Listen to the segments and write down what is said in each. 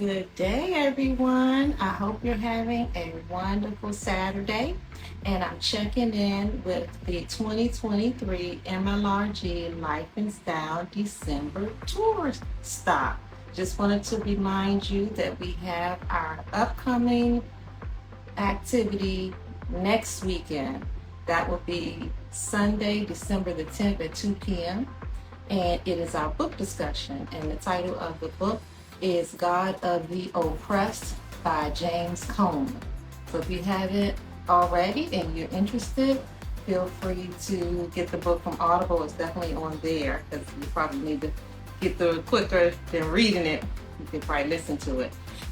Good day, everyone. I hope you're having a wonderful Saturday. And I'm checking in with the 2023 MLRG Life and Style December tour stop. Just wanted to remind you that we have our upcoming activity next weekend. That will be Sunday, December the 10th at 2 p.m. And it is our book discussion. And the title of the book is God of the Oppressed by James Cone. So if you haven't already and you're interested, feel free to get the book from Audible. It's definitely on there because you probably need to get through it quicker than reading it. You can probably listen to it.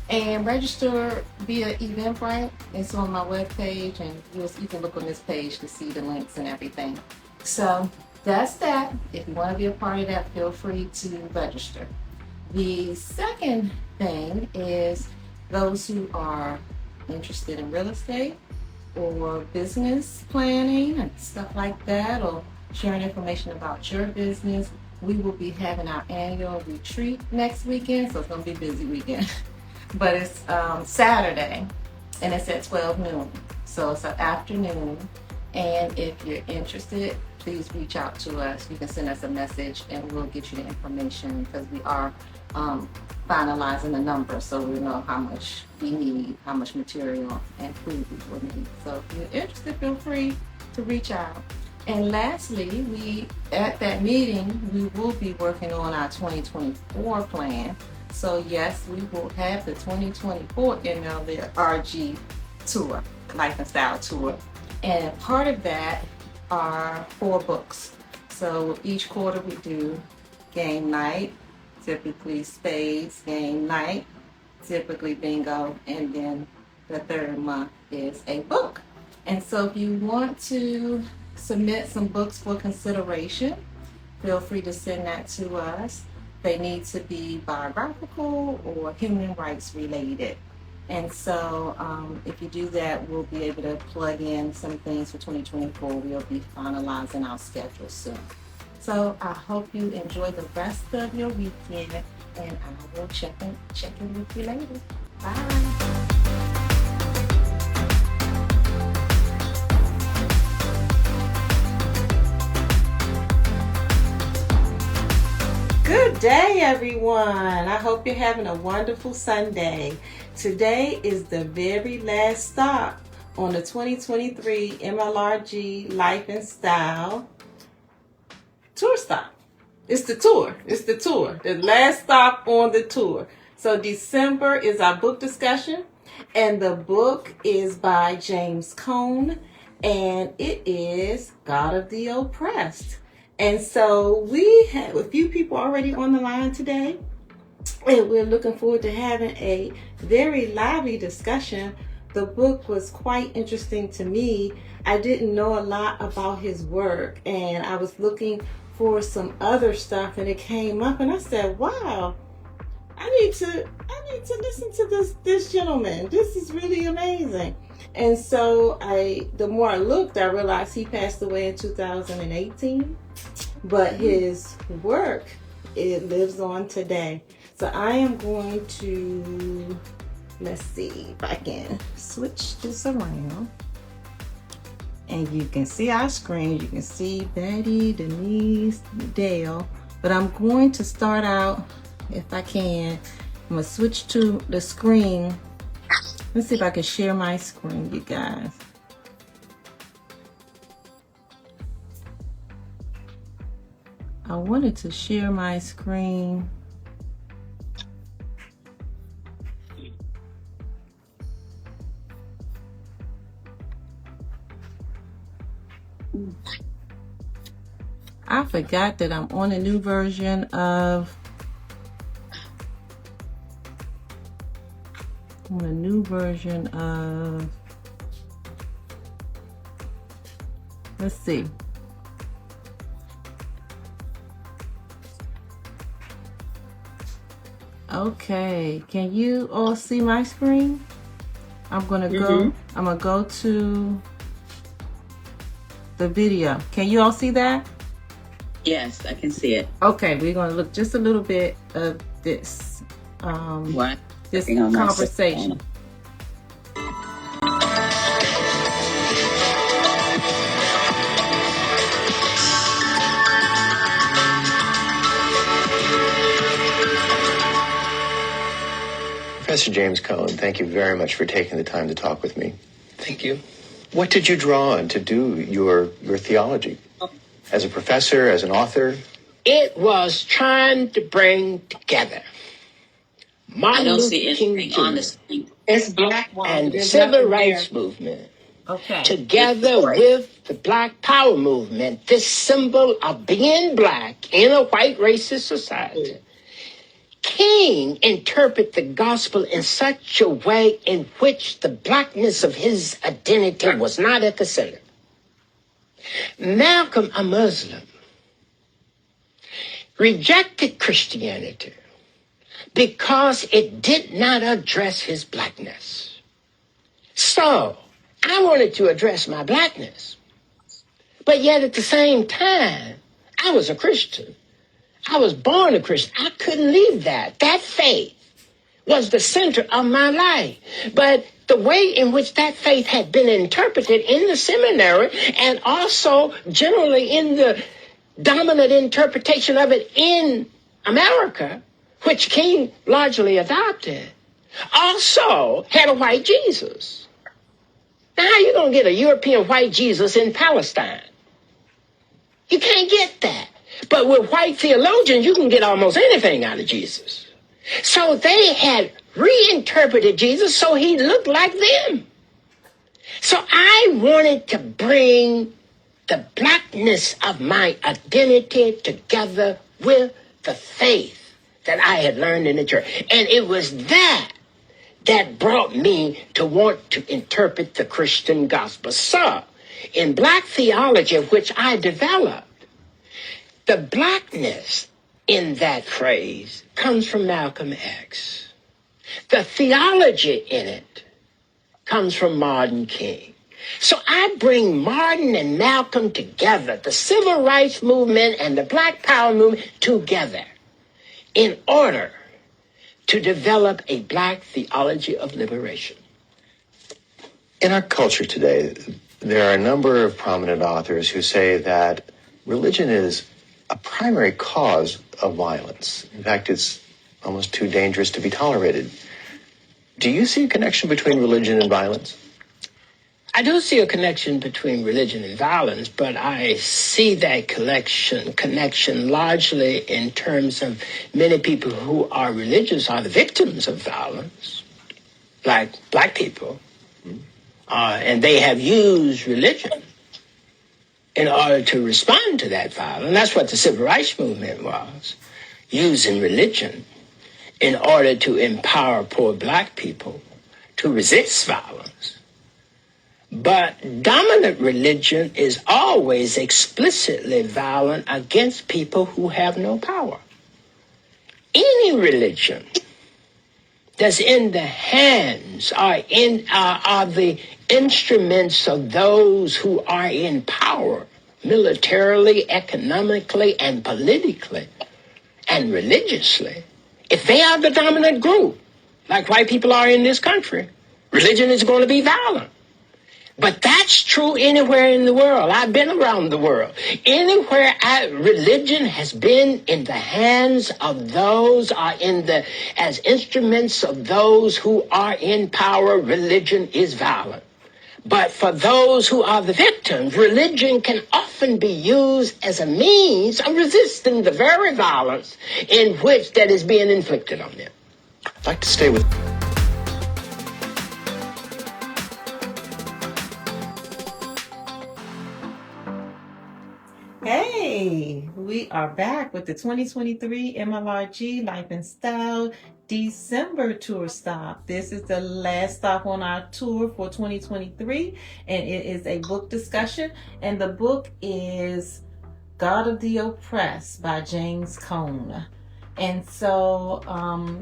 And register via Eventbrite. It's on my webpage, and you can look on this page to see the links and everything. So that's that. If you want to be a part of that, feel free to register. The second thing is those who are interested in real estate or business planning and stuff like that, or sharing information about your business. We will be having our annual retreat next weekend, so it's going to be a busy weekend. But it's Saturday, and it's at 12 noon. So it's an afternoon. And if you're interested, please reach out to us. You can send us a message, and we'll get you the information because we are finalizing the numbers, so we know how much we need, how much material and food we will need. So if you're interested, feel free to reach out. And lastly, we at that meeting, we will be working on our 2024 plan. So yes, we will have the 2024 MLRG tour, Life and Style tour. And part of that are 4 books. So each quarter we do game night, typically spades, game night, typically bingo, and then the third month is a book. And so if you want to submit some books for consideration, feel free to send that to us. They need to be biographical or human rights related. And so if you do that, we'll be able to plug in some things for 2024. We'll be finalizing our schedule soon. So I hope you enjoy the rest of your weekend, and I will check in with you later. Bye. Good day, everyone. I hope you're having a wonderful Sunday. Today is the very last stop on the 2023 MLRG Life and Style tour stop. It's the tour. The last stop on the tour. So December is our book discussion, and the book is by James Cone, and it is God of the Oppressed. And so we have a few people already on the line today, and we're looking forward to having a very lively discussion. The book was quite interesting to me. I didn't know a lot about his work, and I was looking for some other stuff, and it came up, and I said, wow, I need to listen to this gentleman. This is really amazing. And so the more I looked, I realized he passed away in 2018, but his work, it lives on today. So I am going to, let's see if I can switch this around. And you can see our screen. You can see Betty, Denise, Dale. But I'm going to start out, if I can, I'm going to switch to the screen. Let's see if I can share my screen, you guys. I wanted to share my screen. I forgot that I'm on a new version of let's see. Okay, can you all see my screen? I'm gonna go to the video. Can you all see that? Yes, I can see it. Okay, we're gonna look just a little bit of this. What? this conversation. Professor James Cohn, thank you very much for taking the time to talk with me. Thank you. What did you draw on to do your theology? As a professor, as an author? It was trying to bring together Martin Luther King Jr. It's black and the civil rights movement together with the Black Power movement, this symbol of being black in a white racist society. King interpreted the gospel in such a way in which the blackness of his identity was not at the center. Malcolm, a Muslim, rejected Christianity because it did not address his blackness. So I wanted to address my blackness, but yet at the same time, I was a Christian. I was born a Christian. I couldn't leave that. That faith was the center of my life. But the way in which that faith had been interpreted in the seminary and also generally in the dominant interpretation of it in America, which King largely adopted, also had a white Jesus. Now, how are you going to get a European white Jesus in Palestine? You can't get that. But with white theologians, you can get almost anything out of Jesus. So they had reinterpreted Jesus so he looked like them. So I wanted to bring the blackness of my identity together with the faith that I had learned in the church. And it was that brought me to want to interpret the Christian gospel. So, in black theology, which I developed, the blackness in that phrase comes from Malcolm X. The theology in it comes from Martin King. So I bring Martin and Malcolm together, the civil rights movement and the Black Power movement together in order to develop a black theology of liberation. In our culture today, there are a number of prominent authors who say that religion is a primary cause of violence. In fact, it's almost too dangerous to be tolerated. Do you see a connection between religion and violence? I do see a connection between religion and violence, but I see that connection largely in terms of many people who are religious are the victims of violence, like black people. And they have used religion in order to respond to that violence. And that's what the civil rights movement was, using religion in order to empower poor black people to resist violence. But dominant religion is always explicitly violent against people who have no power. Any religion that's in the hands are the instruments of those who are in power, militarily, economically, and politically, and religiously. If they are the dominant group, like white people are in this country, religion is going to be violent. But that's true anywhere in the world. I've been around the world. Anywhere religion has been in the hands of those as instruments of those who are in power, religion is violent. But for those who are the victims, religion can often be used as a means of resisting the very violence in which that is being inflicted on them. I'd like to stay with... Hey, we are back with the 2023 MLRG Life and Style December tour stop. This is the last stop on our tour for 2023, and it is a book discussion, and the book is God of the Oppressed by James Cohn. And so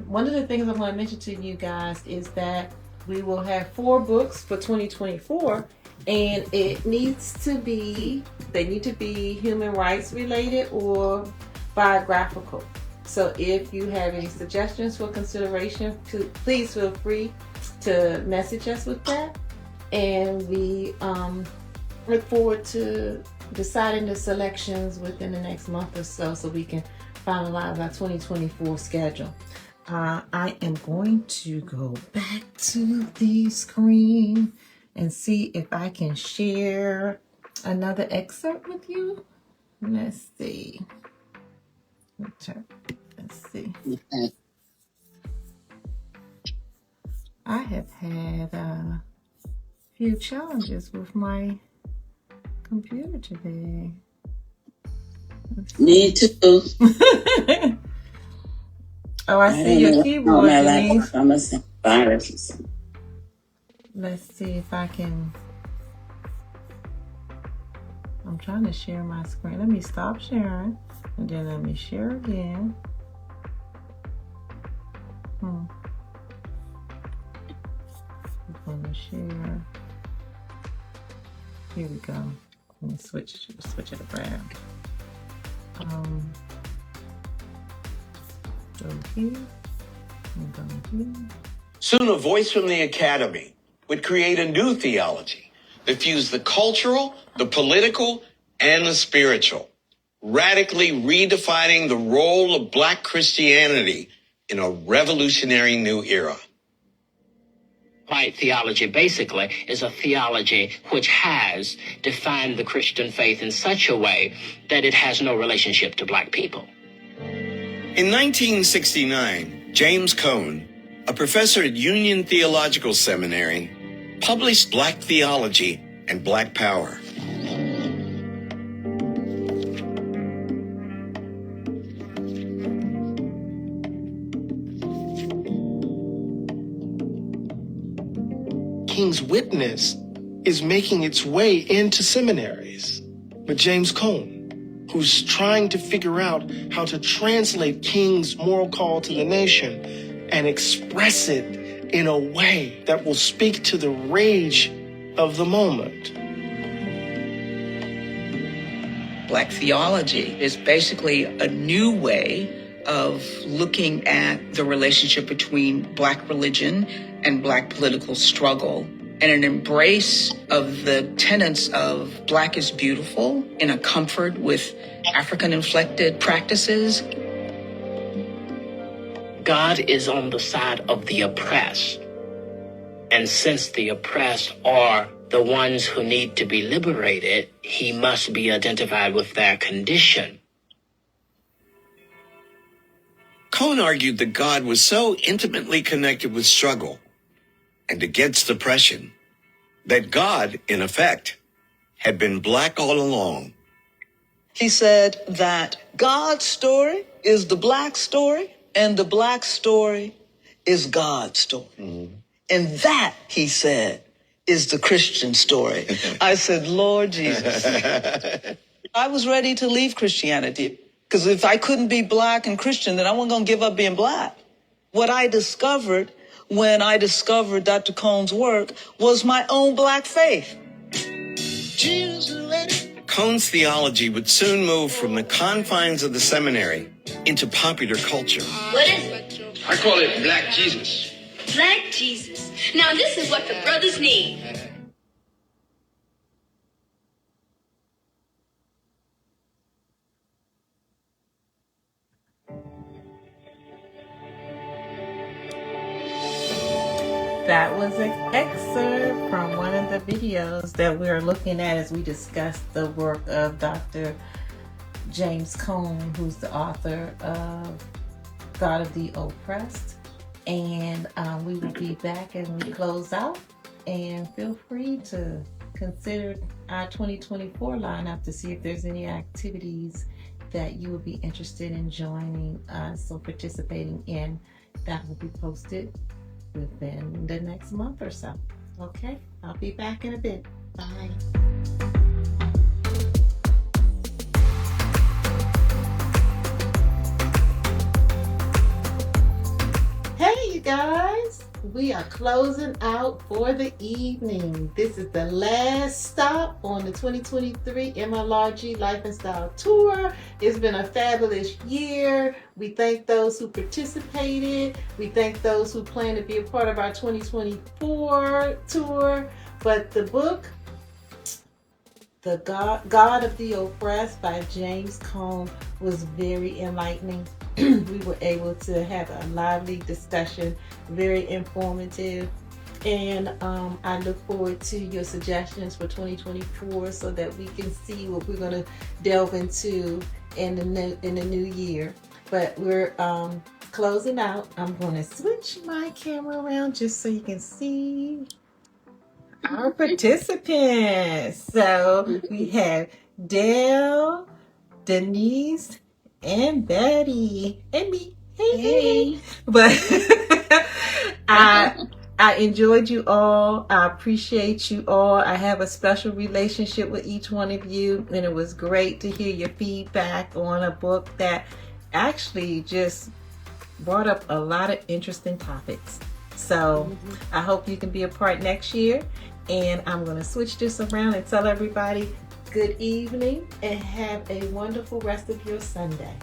one of the things I want to mention to you guys is that we will have 4 books for 2024, and they need to be human rights related or biographical. So if you have any suggestions for consideration, please feel free to message us with that. And we look forward to deciding the selections within the next month or so we can finalize our 2024 schedule. I am going to go back to the screen and see if I can share another excerpt with you. Let's see. Let's see. I have had a few challenges with my computer today. Me too. Oh, I see your keyboard, Denise. I'm a virus. Let's see if I can. I'm trying to share my screen. Let me stop sharing and then let me share again. I'm going to share. Here we go. Let me switch it around. Go here. And go here. Soon a voice from the academy would create a new theology that fused the cultural, the political, and the spiritual, radically redefining the role of Black Christianity in a revolutionary new era. White theology basically is a theology which has defined the Christian faith in such a way that it has no relationship to Black people. In 1969, James Cone, a professor at Union Theological Seminary, published Black Theology and Black Power. King's Witness is making its way into seminaries with James Cone, who's trying to figure out how to translate King's moral call to the nation and express it in a way that will speak to the rage of the moment. Black theology is basically a new way of looking at the relationship between Black religion and Black political struggle, and an embrace of the tenets of Black is beautiful in a comfort with African-inflected practices. God is on the side of the oppressed. And since the oppressed are the ones who need to be liberated, he must be identified with their condition. Cone argued that God was so intimately connected with struggle and against oppression that God, in effect, had been Black all along. He said that God's story is the Black story, and the Black story is God's story. Mm-hmm. And that, he said, is the Christian story. I said, Lord Jesus. I was ready to leave Christianity, because if I couldn't be Black and Christian, then I wasn't going to give up being Black. What I discovered when I discovered Dr. Cone's work was my own Black faith. Cone's theology would soon move from the confines of the seminary into popular culture. What is it? I call it Black Jesus. Black Jesus. Now this is what the brothers need. That was an excerpt from one of the videos that we're looking at as we discuss the work of Dr. James Cone, who's the author of God of the Oppressed. And we will be back as we close out. And feel free to consider our 2024 lineup to see if there's any activities that you would be interested in joining us or participating in. That will be posted within the next month or so. Okay, I'll be back in a bit. Bye. Hey, you guys. we are closing out for the evening. This is the last stop on the 2023 MLRG Life and Style Tour. It's been a fabulous year. We thank those who participated. We thank those who plan to be a part of our 2024 tour. But the book, The God of the Oppressed by James Cone, was very enlightening. We were able to have a lively discussion, very informative. And I look forward to your suggestions for 2024 so that we can see what we're going to delve into in the new year. But we're closing out. I'm going to switch my camera around just so you can see our participants. So we have Dale, Denise, and Betty, and me. Hey. But I enjoyed you all. I appreciate you all. I have a special relationship with each one of you, and it was great to hear your feedback on a book that actually just brought up a lot of interesting topics. So I hope you can be a part next year. And I'm going to switch this around and tell everybody good evening and have a wonderful rest of your Sunday.